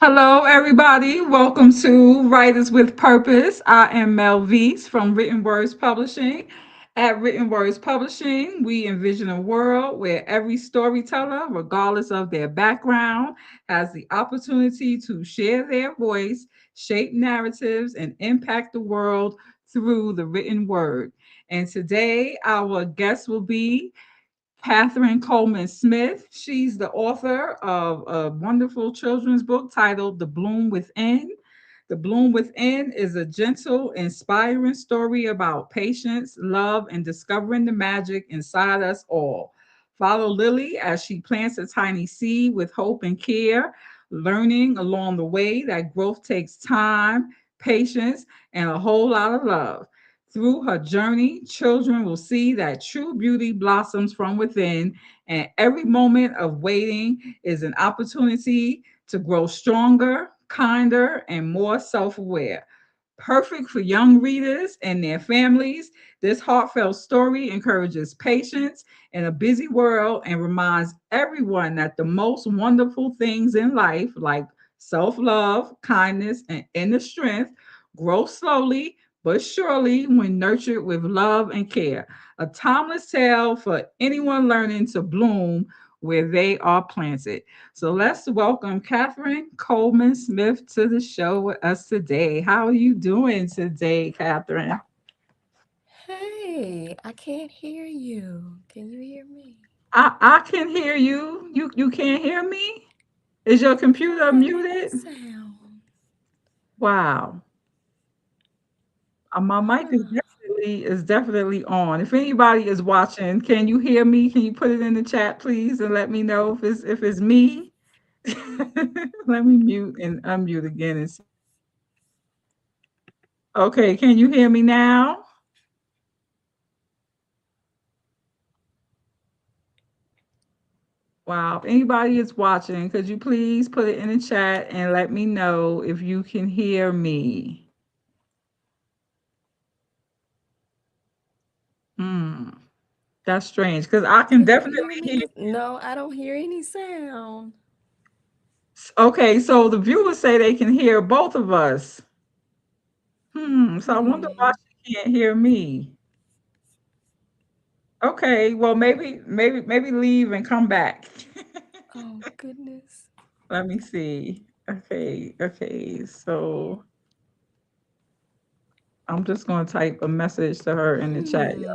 Hello, everybody. Welcome to Writers with Purpose. I am Mel Vees from Written Words Publishing. At Written Words Publishing, we envision a world where every storyteller, regardless of their background, has the opportunity to share their voice, shape narratives, and impact the world through the written word. And today, our guest will be Catherine Coleman-Smith. She's the author of a wonderful children's book titled The Bloom Within. The Bloom Within is a gentle, inspiring story about patience, love, and discovering the magic inside us all. Follow Lily as she plants a tiny seed with hope and care, learning along the way that growth takes time, patience, and a whole lot of love. Through her journey, children will see that true beauty blossoms from within, and every moment of waiting is an opportunity to grow stronger, kinder, and more self aware. Perfect for young readers and their families, this heartfelt story encourages patience in a busy world and reminds everyone that the most wonderful things in life, like self love, kindness, and inner strength, grow slowly but surely when nurtured with love and care. A timeless tale for anyone learning to bloom where they are planted. So let's welcome Catherine Coleman Smith to the show with us today. How are you doing today, Catherine? Hey, I can't hear you. Can you hear me? I can hear you. You can't hear me? Is your I'm computer not getting any muted? sound. Wow. My mic is Huh. definitely on. If anybody is watching, can you hear me? Can you put it in the chat, please, and let me know if it's me? Let me mute and unmute again and see. Okay, can you hear me now? Wow. If anybody is watching, could you please put it in the chat and let me know if you can hear me? Hmm. That's strange because I can Can you definitely hear me? hear. No, I don't hear any sound. Okay, so the viewers say they can hear both of us. So I wonder why Hmm. she can't hear me. Okay, well maybe leave and come back. Oh, goodness. Let me see. Okay. So I'm just gonna type a message to her in the chat. Hmm.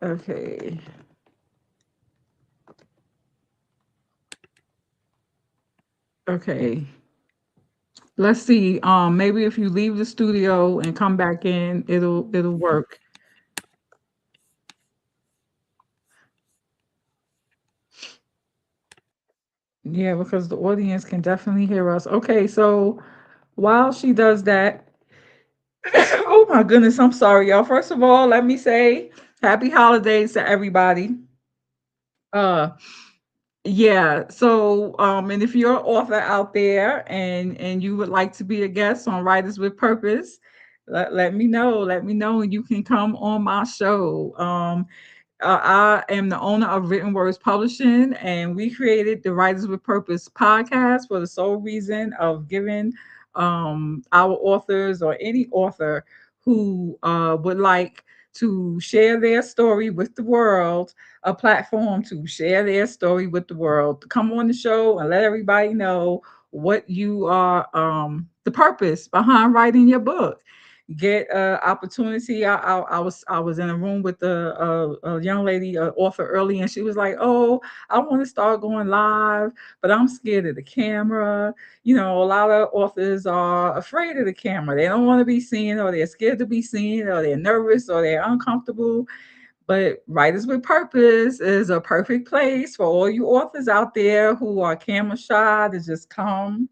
Okay. Okay. Let's see. Maybe if you leave the studio and come back in, it'll work. Yeah, because the audience can definitely hear us. Okay, so while she does that, oh my goodness, I'm sorry, y'all. First of all, let me say happy holidays to everybody. Uh yeah, so and if you're an author out there and you would like to be a guest on Writers with Purpose, let me know. Let me know and you can come on my show. I am the owner of Written Words Publishing, and we created the Writers with Purpose podcast for the sole reason of giving our authors or any author who would like to share their story with the world a platform to share their story with the world. To come on the show and let everybody know what you are, the purpose behind writing your book get opportunity. I was in a room with a young lady, author early, and she was like, "Oh, I want to start going live, but I'm scared of the camera." You know, a lot of authors are afraid of the camera. They don't want to be seen, or they're scared to be seen, or they're nervous, or they're uncomfortable. But Writers with Purpose is a perfect place for all you authors out there who are camera shy to just come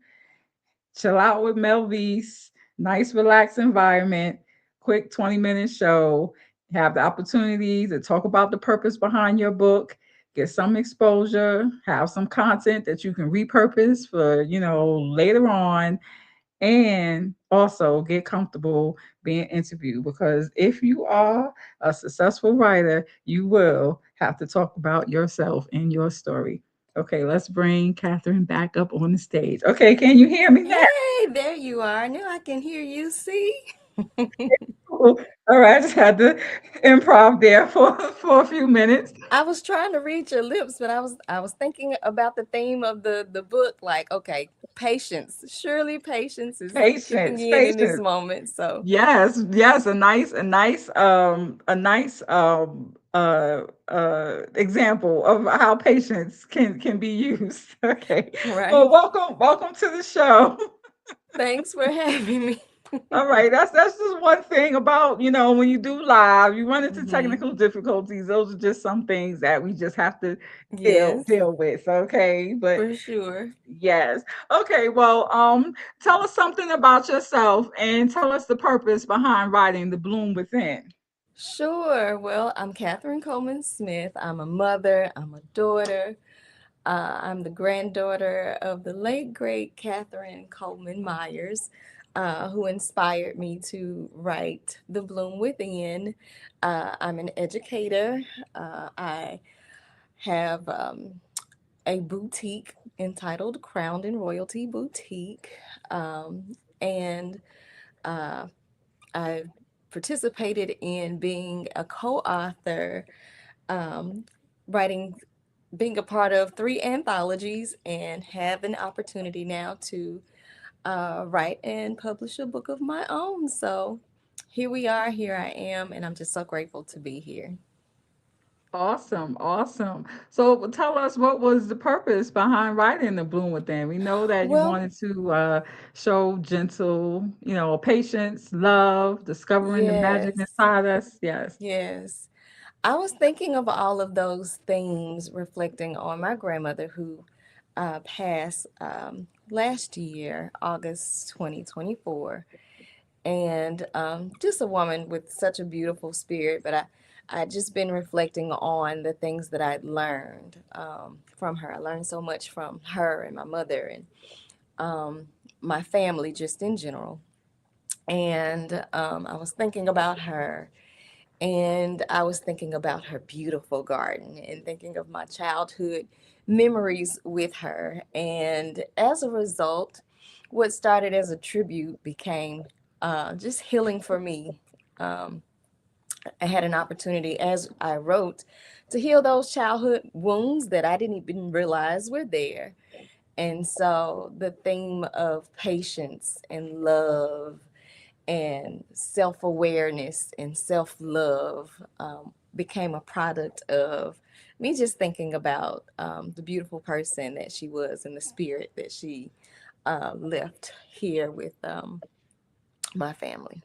chill out with Melvise, nice, relaxed environment, quick 20-minute show. Have the opportunity to talk about the purpose behind your book, get some exposure, have some content that you can repurpose for, later on. and also get comfortable being interviewed, because if you are a successful writer, you will have to talk about yourself and your story. Okay, let's bring Catherine back up on the stage. Okay, can you hear me now? Hey, there you are. Now I can hear you. See? Cool. All right, I just had to improv there for a few minutes. I was trying to read your lips, but I was thinking about the theme of the book. Like, okay, patience. Surely patience is kicking Patience, in this patience. moment. So, Yes, yes, a nice example of how patience can be used. Okay. right. Well, welcome to the show. Thanks for having me. All right, that's just one thing about, when you do live, you run into hmm technical difficulties. Those are just some things that we just have to deal Yes, deal with. Okay, but for sure. yes. Okay, well, tell us something about yourself and tell us the purpose behind writing The Bloom Within. Sure. Well, I'm Catherine Coleman-Smith. I'm a mother. I'm a daughter. I'm the granddaughter of the late great Catherine Coleman Myers, who inspired me to write The Bloom Within. I'm an educator. I have a boutique entitled Crowned in Royalty Boutique, and uh, I participated in being a co-author, um, writing, being a part of three anthologies, and have an opportunity now to write and publish a book of my own. So here we are, here I am, and I'm just so grateful to be here. Awesome, awesome. So tell us, what was the purpose behind writing The Bloom Within? We know that you Well, wanted to show gentle, patience, love, discovering the magic yes, inside us. Yes. yes. I was thinking of all of those themes reflecting on my grandmother who passed last year, August 2024. And just a woman with such a beautiful spirit. But I just been reflecting on the things that I'd learned from her. I learned so much from her and my mother and um, my family just in general. And I was thinking about her, and I was thinking about her beautiful garden and thinking of my childhood memories with her. And as a result, what started as a tribute became just healing for me. Um, I had an opportunity as I wrote to heal those childhood wounds that I didn't even realize were there. And so the theme of patience and love and self awareness and self love became a product of me just thinking about the beautiful person that she was and the spirit that she left here with my family.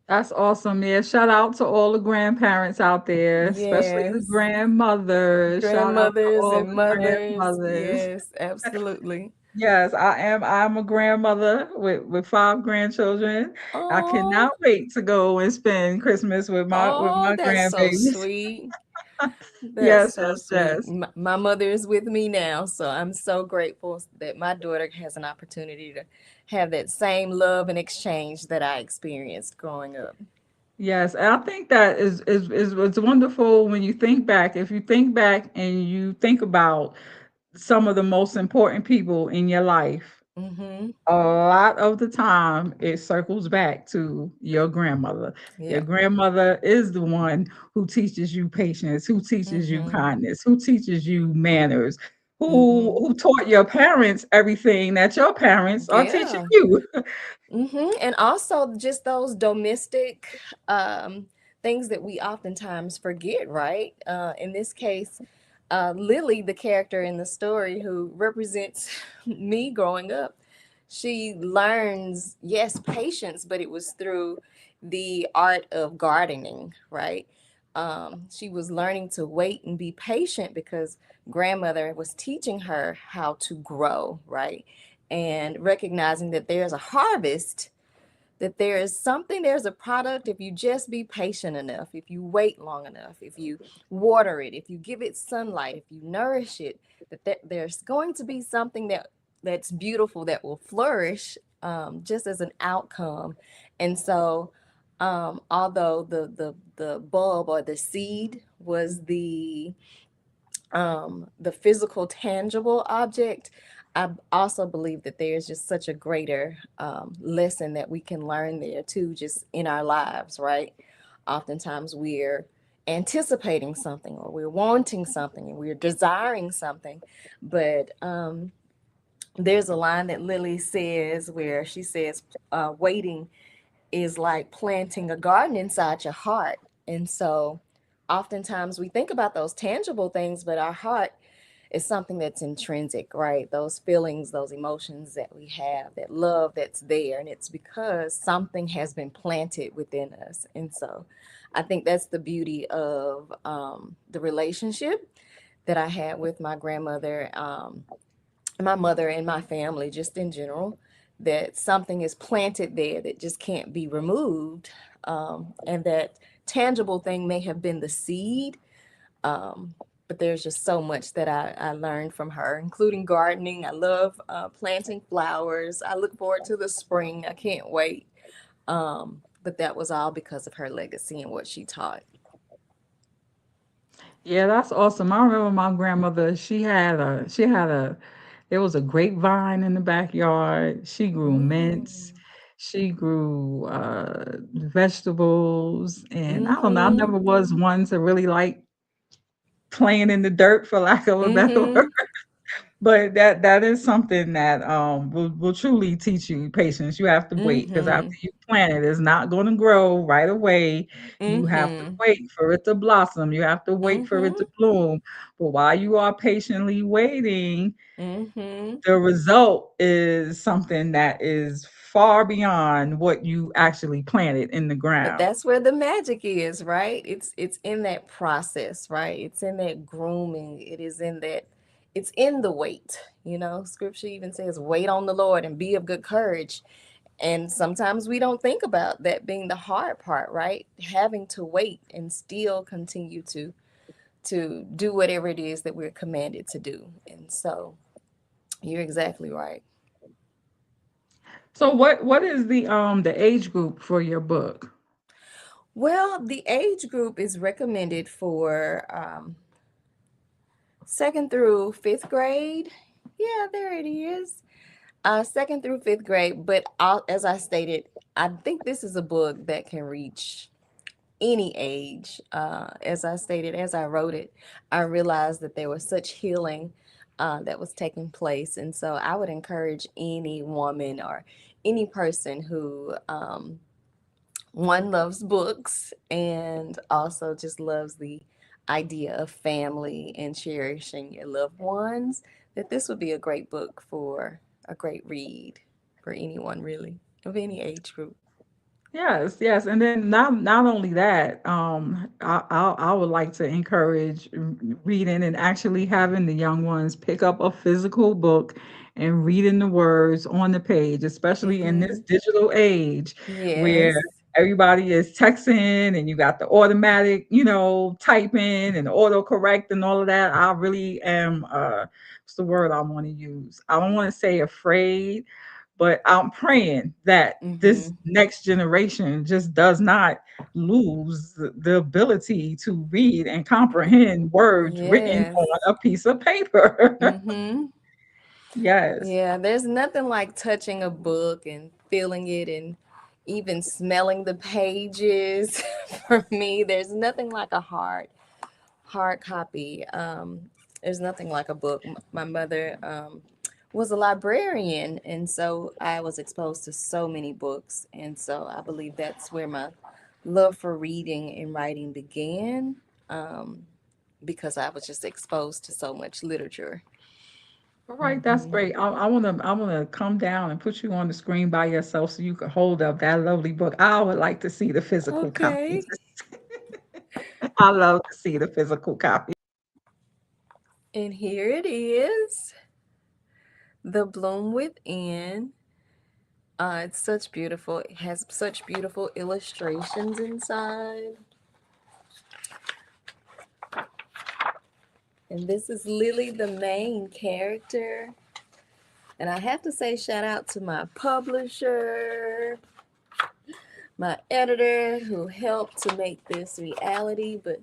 That's awesome. Yeah. Shout out to all the grandparents out there, especially the Yes, grandmothers. Shout out to grandmothers all and the mothers. grandmothers. Yes, absolutely. Yes, I'm a grandmother with five grandchildren. I Oh, cannot wait to go and spend Christmas with my oh, that's so grandbabies. sweet. That's Yes, so yes, sweet. yes. My mother is with me now, so I'm so grateful that my daughter has an opportunity to have that same love and exchange that I experienced growing up. Yes, and I think that is it's wonderful when you think back. If you think back and you think about some of the most important people in your life, Mm-hmm. a lot of the time it circles back to your grandmother. Your Yep. grandmother is the one who teaches you patience, who teaches you Mm-hmm. kindness, who teaches you manners, who Mm-hmm. who taught your parents everything that your parents are teaching Yeah. you. And also just those domestic um, things that we oftentimes forget, right? In this case, Lily, the character in the story who represents me growing up, she learns, yes, patience, but it was through the art of gardening, right? She was learning to wait and be patient because grandmother was teaching her how to grow, right? And recognizing that there's a harvest, that there is something, there's a product if you just be patient enough, if you wait long enough, if you water it, if you give it sunlight, if you nourish it, that there's going to be something that's beautiful that will flourish just as an outcome. And so, although the bulb or the seed was the physical, tangible object, I also believe that there's just such a greater lesson that we can learn there too, just in our lives, right? Oftentimes we're anticipating something or we're wanting something and we're desiring something, but there's a line that Lily says where she says, waiting is like planting a garden inside your heart. And so oftentimes we think about those tangible things, but our heart is something that's intrinsic, right? Those feelings, those emotions that we have, that love that's there. And it's because something has been planted within us. And so I think that's the beauty of the relationship that I had with my grandmother, my mother, and my family, just in general, that something is planted there that just can't be removed. And that tangible thing may have been the seed, um, but there's just so much that I learned from her, including gardening. I love planting flowers. I look forward to the spring. I can't wait. But that was all because of her legacy and what she taught. Yeah, that's awesome. I remember my grandmother, there was a grapevine in the backyard. She grew mints. Mm. She grew vegetables. And I don't know, I Mm-hmm. never was one to really like playing in the dirt, for lack of a better word. Mm-hmm. But that is something that will truly teach you patience. You have to wait, because after Mm-hmm. you plant it, it's not going to grow right away. You have to Mm-hmm. wait for it to blossom. You have to wait for it Mm-hmm. to bloom. But while you are patiently waiting, Mm-hmm. the result is something that is far beyond what you actually planted in the But ground. that's where the magic is, right? It's in that process, right? It's in that grooming. It is in that it's in the wait. You know, scripture even says, wait on the Lord and be of good courage. And sometimes we don't think about that being the hard part, right? Having to wait and still continue to do whatever it is that we're commanded to do. And so you're exactly right. So what is the age group for your book? Well, the age group is recommended for second through fifth grade. Yeah, there it is. Second through fifth grade. But as I stated, I think this is a book that can reach any age. As I stated, as I wrote it, I realized that there was such healing that was taking place. And so I would encourage any woman or any person who, one, loves books and also just loves the idea of family and cherishing your loved ones, that this would be a great book for a great read for anyone, really, of any age group. Yes, yes, and then not only that, I would like to encourage reading and actually having the young ones pick up a physical book and reading the words on the page, especially in Mm-hmm. this digital age where Yes. everybody is texting and you got the automatic, typing and autocorrect and all of that. I really am, what's the word I want to use? I don't want to say afraid, but I'm praying that this Mm-hmm. next generation just does not lose the ability to read and comprehend words written Yes. on a piece of paper. Mm-hmm. Yes. Yeah, there's nothing like touching a book and feeling it and even smelling the pages. For me, there's nothing like a hard copy. There's nothing like a book. My mother was a librarian, and so I was exposed to so many books, and so I believe that's where my love for reading and writing began, because I was just exposed to so much literature. All right, that's Hmm. great. I wanna come down and put you on the screen by yourself so you can hold up that lovely book. I would like to see the physical copy. Okay, I love to see the physical copy. and here it is, The Bloom Within. It's such beautiful. It has such beautiful illustrations inside. And this is Lily, the main character. And I have to say, shout out to my publisher, my editor who helped to make this reality. But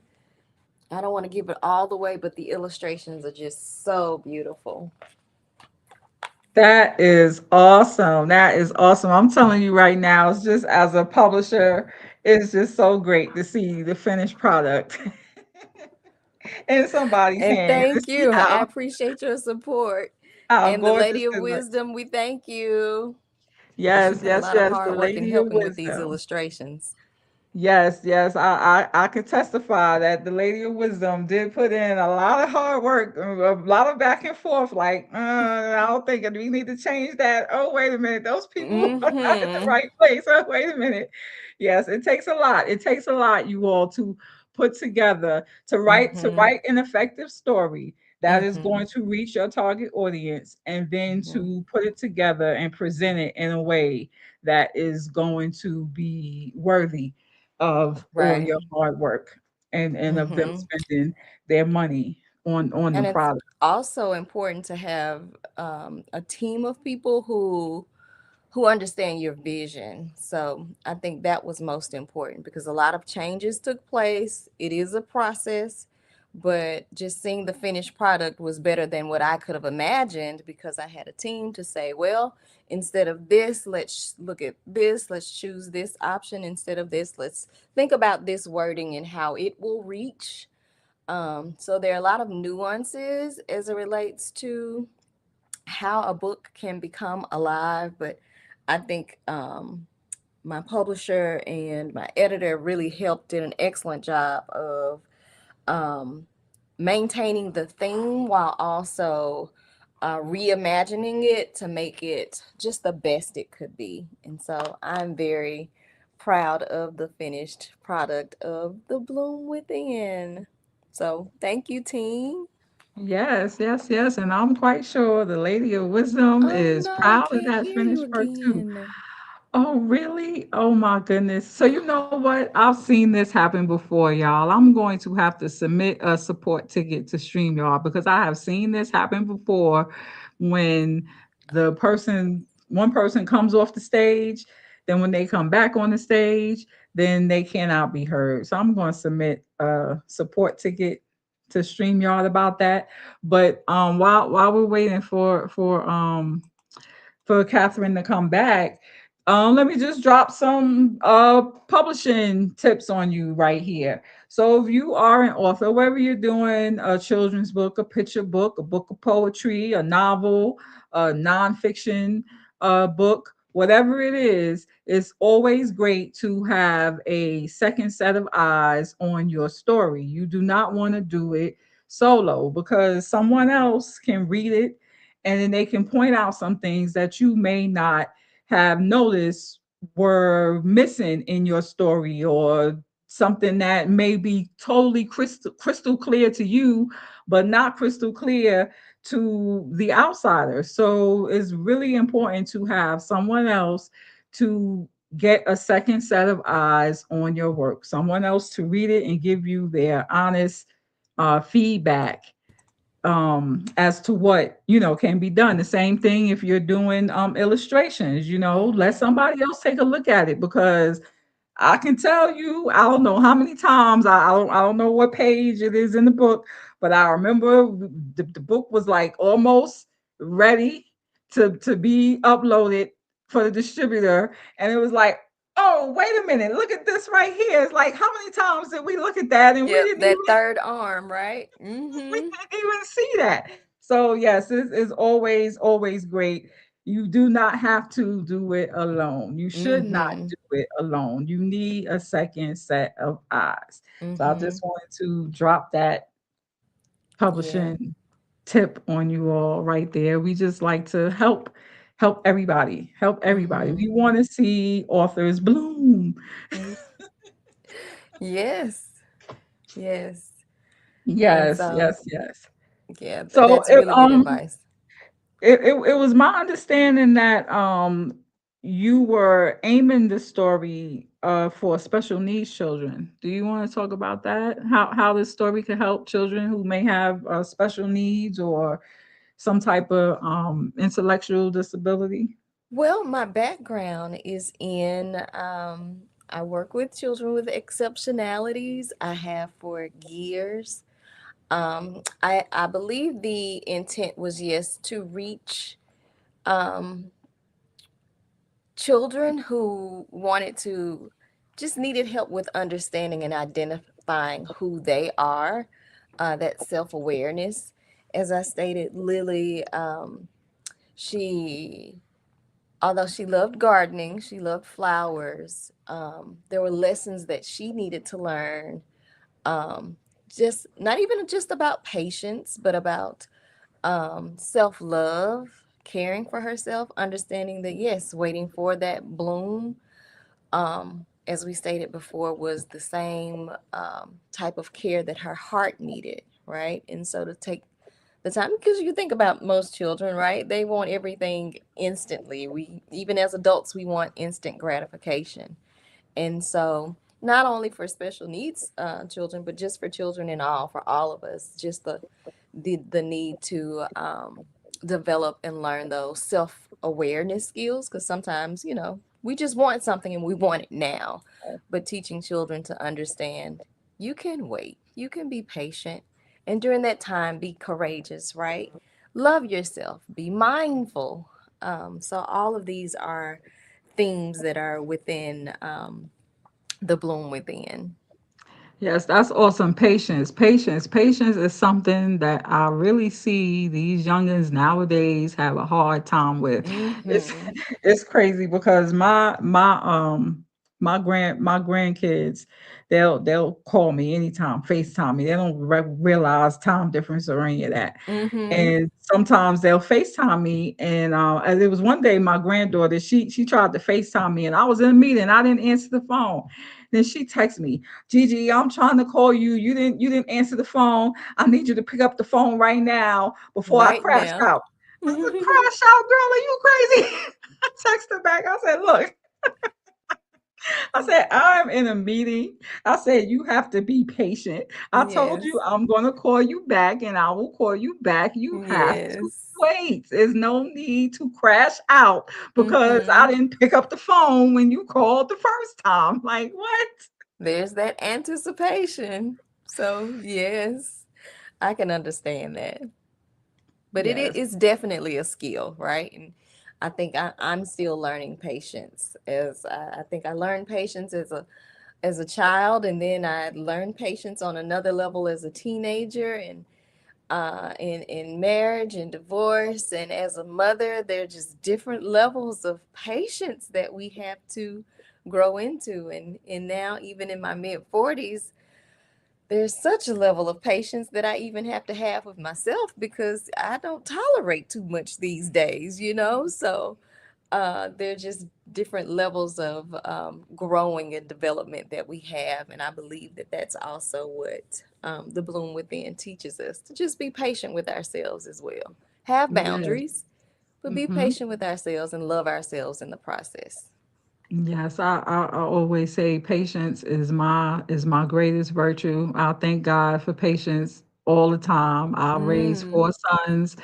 I don't want to give it all the way, but the illustrations are just so beautiful. That is awesome. That is awesome. I'm telling you right now, it's just as a publisher, it's just so great to see the finished product in somebody's And hand and thank see you. I appreciate your support. how And the gorgeous Lady of it looks. Wisdom, we thank you because you Yes, put a yes, lot of yes. The hard work in Lady of helping with these Wisdom. illustrations. Yes, yes, I could testify that the Lady of Wisdom did put in a lot of hard work, a lot of back and forth. Like, I don't think we need to change that. Oh, wait a minute, those people are not in the Mm-hmm. right place. Oh, wait a minute. Yes, it takes a lot. It takes a lot, you all, to put together to Mm-hmm. write an effective story that is Mm-hmm. going to reach your target audience, and then Mm-hmm. to put it together and present it in a way that is going to be worthy of all Right. your hard work and of them Mm-hmm. spending their money on the And it's product. also important to have a team of people who understand your vision. So I think that was most important because a lot of changes took place. It is a process, but just seeing the finished product was better than what I could have imagined because I had a team to say, well, instead of this, let's look at this, let's choose this option. Instead of this, let's think about this wording and how it will reach. So there are a lot of nuances as it relates to how a book can become alive, but I think my publisher and my editor really helped, did an excellent job of um, maintaining the theme while also reimagining it to make it just the best it could be. And so I'm very proud of the finished product of The Bloom Within. So thank you, team. Yes, yes, yes. And I'm quite sure the Lady of Wisdom Oh is no, I proud of can't that hear you finished work too. again. Oh, really? Oh my goodness. So you know what? I've seen this happen before, y'all. I'm going to have to submit a support ticket to StreamYard because I have seen this happen before when one person comes off the stage, then when they come back on the stage, then they cannot be heard. So I'm going to submit a support ticket to StreamYard about that. But while we're waiting for Catherine to come back, let me just drop some publishing tips on you right here. So, if you are an author, whether you're doing a children's book, a picture book, a book of poetry, a novel, a nonfiction book, whatever it is, it's always great to have a second set of eyes on your story. You do not want to do it solo because someone else can read it and then they can point out some things that you may not have noticed were missing in your story, or something that may be totally crystal clear to you but not crystal clear to the outsider. So it's really important to have someone else to get a second set of eyes on your work, someone else to read it and give you their honest feedback as to what can be done. The same thing if you're doing illustrations, let Mm-hmm. somebody else take a look at it, because I can tell you, I don't know how many times, I don't know what page it is in the book, but I remember the book was like almost ready to be uploaded for the distributor, and it was like, oh, wait a minute, look at this right here. It's like, how many times did we look at that and Yep, that third arm, right? we Mm-hmm. didn't even see that. So yes, this is always great. You do not have to do it alone. You should not Mm-hmm. do it alone. You need a second set of eyes. So I Mm-hmm. just wanted to drop that Yeah. publishing tip on you all right there. We just like to help everybody. Help everybody. Mm-hmm. We want to see authors bloom. Mm. Yes. Yes. And Yes, so, yes, yes. yeah, So that's really good advice. it was my understanding that you were aiming the story for special needs children. Do you want to talk about that? How this story could help children who may have special needs or some type of intellectual disability? Well, my background is in, I work with children with exceptionalities. I have for years. I believe the intent was, yes, to reach um, children who wanted to, just needed help with understanding and identifying who they are, that self awareness. As I stated, Lily, she, although she loved gardening, she loved flowers, there were lessons that she needed to learn. Um, just not even just about patience, but about self love, caring for herself, understanding that, yes, waiting for that bloom, as we stated before, was the same type of care that her heart needed, right? And so to take the time, because you think about most children, right? They want everything instantly. We, even as adults, we want instant gratification. And so, not only for special needs children, but just for children in all, for all of us, just the need to develop and learn those self awareness skills. Because sometimes, we just want something and we want it now. But teaching children to understand, you can wait, you can be patient, and during that time, be courageous, right? Love yourself, be mindful. So all of these are themes that are within the bloom within. Yes, that's awesome. Patience is something that I really see these youngins nowadays have a hard time with. It's Mm-hmm. it's crazy because my grandkids, they'll call me anytime, FaceTime me. They don't realize time difference or any of that. Mm-hmm. And sometimes they'll FaceTime me. And there was one day my granddaughter, she tried to FaceTime me, and I was in a meeting. I didn't answer the phone. Then she texted me, Gigi, I'm trying to call you. You didn't answer the phone. I need you to pick up the phone right now before I Right crash now. out. I said, crash out, girl, are you crazy? I texted her back. I said, look, I said, I'm in a meeting. I said, you have to be patient. I told you Yes. I'm going to call you back and I will call you back. You have to Yes. wait. There's no need to crash out because I Mm-hmm. didn't pick up the phone when you called the first time. Like, what? There's that anticipation. So, yes, I can understand that. But it Yes. is definitely a skill, right? And I think I'm still learning patience. As I think I learned patience as a child, and then I learned patience on another level as a teenager, and in marriage and divorce, and as a mother, there are just different levels of patience that we have to grow into. And now, even in my mid 40s, there's such a level of patience that I even have to have with myself because I don't tolerate too much these days, So they're just different levels of growing and development that we have. And I believe that that's also what the Bloom Within teaches us, to just be patient with ourselves as well. Have Yes. boundaries, but be Hmm. patient with ourselves and love ourselves in the process. Yes, I always say patience is my greatest virtue. I thank God for patience all the time. I raised Mm, four sons.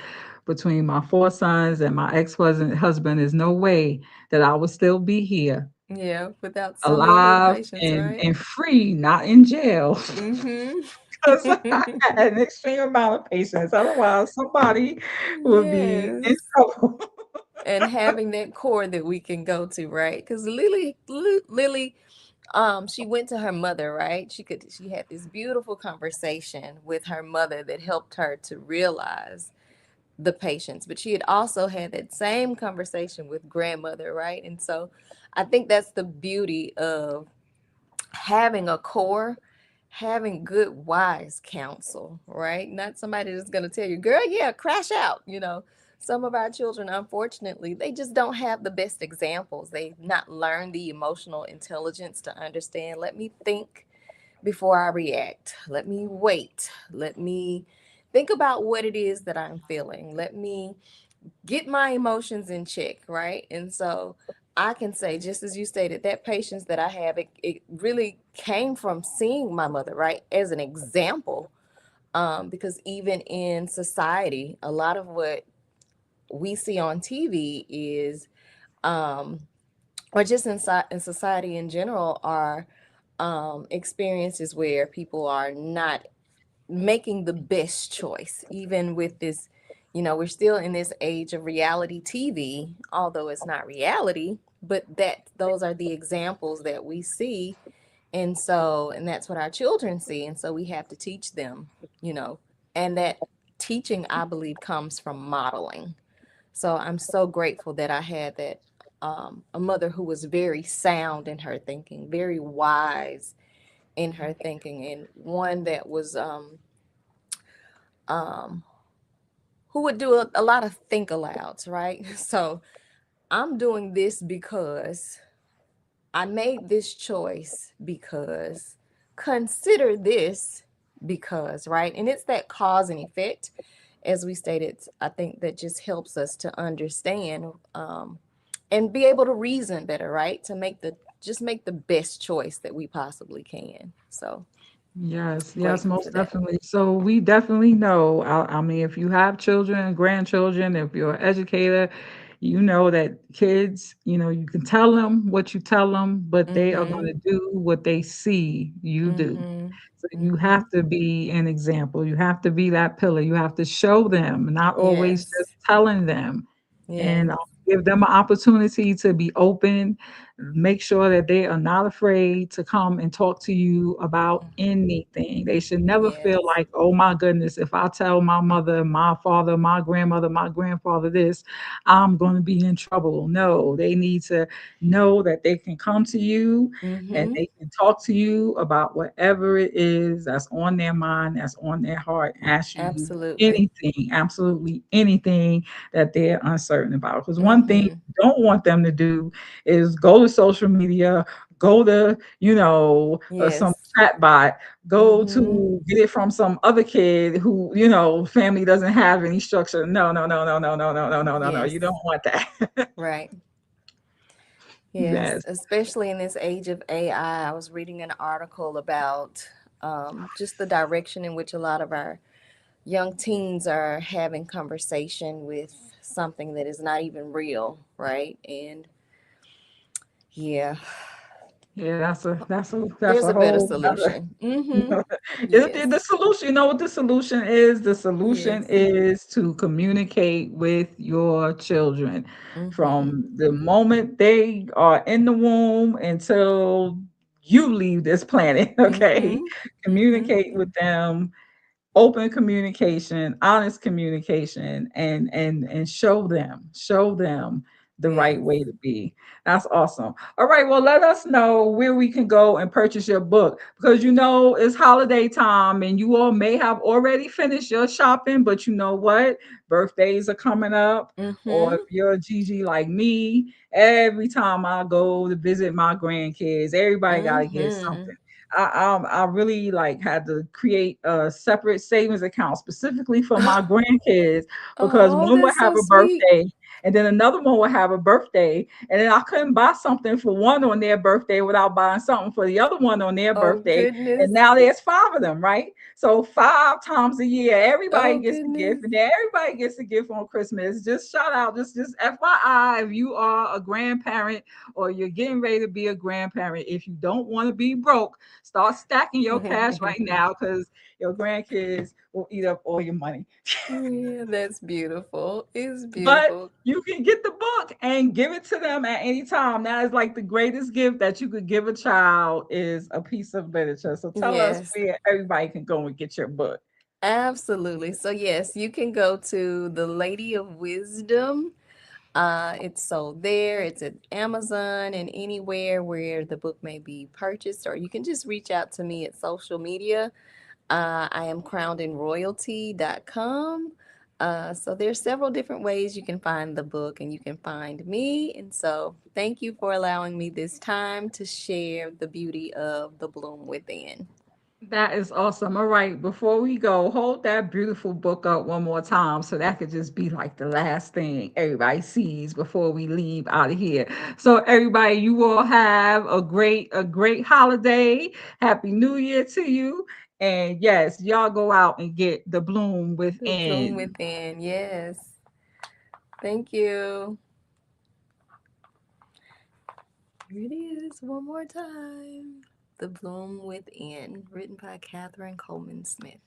Between my four sons and my ex-husband, is no way that I would still be here, yeah, without some level of alive patience, and right? and free, not in jail. Mm-hmm. Because I had an extreme amount of patience. Otherwise, somebody would be in Yes. trouble. And having that core that we can go to, right? Because Lily, she went to her mother, right? She had this beautiful conversation with her mother that helped her to realize the patience, but she had also had that same conversation with grandmother, right? And so I think that's the beauty of having a core, having good, wise counsel, right? Not somebody that's going to tell you, girl, yeah, crash out. Some of our children, unfortunately, they just don't have the best examples. They've not learned the emotional intelligence to understand. Let me think before I react. Let me wait. Let me think about what it is that I'm feeling. Let me get my emotions in check, right? And so I can say, just as you stated, that patience that I have, it really came from seeing my mother, right, as an example. Because even in society, a lot of what we see on TV is, um, or just in society in general, are experiences where people are not making the best choice. Even with this, we're still in this age of reality TV, although it's not reality, but those are the examples that we see. And that's what our children see. And so we have to teach them, you know, and that teaching, I believe, comes from modeling. So I'm so grateful that I had that, a mother who was very sound in her thinking, very wise in her thinking, and one that was, um, who would do a lot of think alouds, right? So I'm doing this because I made this choice because, consider this because, right? And it's that cause and effect, as we stated. I think that just helps us to understand, and be able to reason better, right? To make the best choice that we possibly can. So Yes, yes, grateful for most that. definitely. So we definitely know. I mean, if you have children, grandchildren, if you're an educator, you know that kids, you can tell them what you tell them, but they are going Mm-hmm. to do what they see you do. Mm-hmm. So you Mm-hmm. have to be an example. You have to be that pillar. You have to show them, not always just Yes. telling them, and Yes. give them an opportunity to be open. Make sure that they are not afraid to come and talk to you about anything. They should never feel Yes. like, oh my goodness, if I tell my mother, my father, my grandmother, my grandfather this, I'm going to be in trouble. No, they need to know that they can come to you and Mm-hmm. they can talk to you about whatever it is that's on their mind, that's on their heart, ask you Absolutely. anything, absolutely anything that they're uncertain about. Because one thing Mm-hmm. you don't want them to do is go to social media, go to, some Yes. chat bot, go Mm-hmm. to get it from some other kid who, family doesn't have any structure. No, no, no, no, no, no, no, no, no, no, no. Yes. You don't want that. Right. Yes. Yes. Especially in this age of AI, I was reading an article about, just the direction in which a lot of our young teens are having conversation with something that is not even real, right? And yeah, Yeah, that's there's a a better whole solution. Mm-hmm. No, it's Yes. the solution. You know what the solution is? The solution Yes. is to communicate with your children Mm-hmm. from the moment they are in the womb until you leave this planet. Okay. Mm-hmm. Mm-hmm. Communicate with them, open communication, honest communication, and show them the right Yes. way to be. That's awesome. All right, well, let us know where we can go and purchase your book, because it's holiday time and you all may have already finished your shopping, but you know what? Birthdays are coming up. Or if Mm-hmm. you're Gigi like me, every time I go to visit my grandkids, everybody got to get Mm-hmm. something. I really like had to create a separate savings account specifically for my grandkids, because Oh, one would that's have so a sweet. birthday and then another one would have a birthday, and then I couldn't buy something for one on their birthday without buying something for the other one on their Oh birthday, goodness. and now there's five of them, right? So 5 times a year everybody Oh gets a goodness. gift, and then everybody gets a gift on Christmas. Just shout out, just FYI, if you are a grandparent or you're getting ready to be a grandparent, if you don't want to be broke, start stacking your cash right now, because your grandkids will eat up all your money. Yeah, that's beautiful. It's But beautiful. you can get the book and give it to them at any time. That is like the greatest gift that you could give a child, is a piece of literature. So tell us Yes, where everybody can go and get your book. absolutely. So yes, you can go to the Lady of Wisdom. It's sold there. It's at Amazon and anywhere where the book may be purchased, or you can just reach out to me at social media. I am crownedinroyalty.com. So there's several different ways you can find the book and you can find me. And so thank you for allowing me this time to share the beauty of the bloom within. That is awesome. All right, before we go, hold that beautiful book up one more time so that could just be like the last thing everybody sees before we leave out of here. So everybody, you all have a great holiday. Happy New Year to you. And yes, y'all go out and get The Bloom The bloom Within. within. Yes. Thank you. Here it is one more time. The Bloom Within, written by Catherine Coleman-Smith.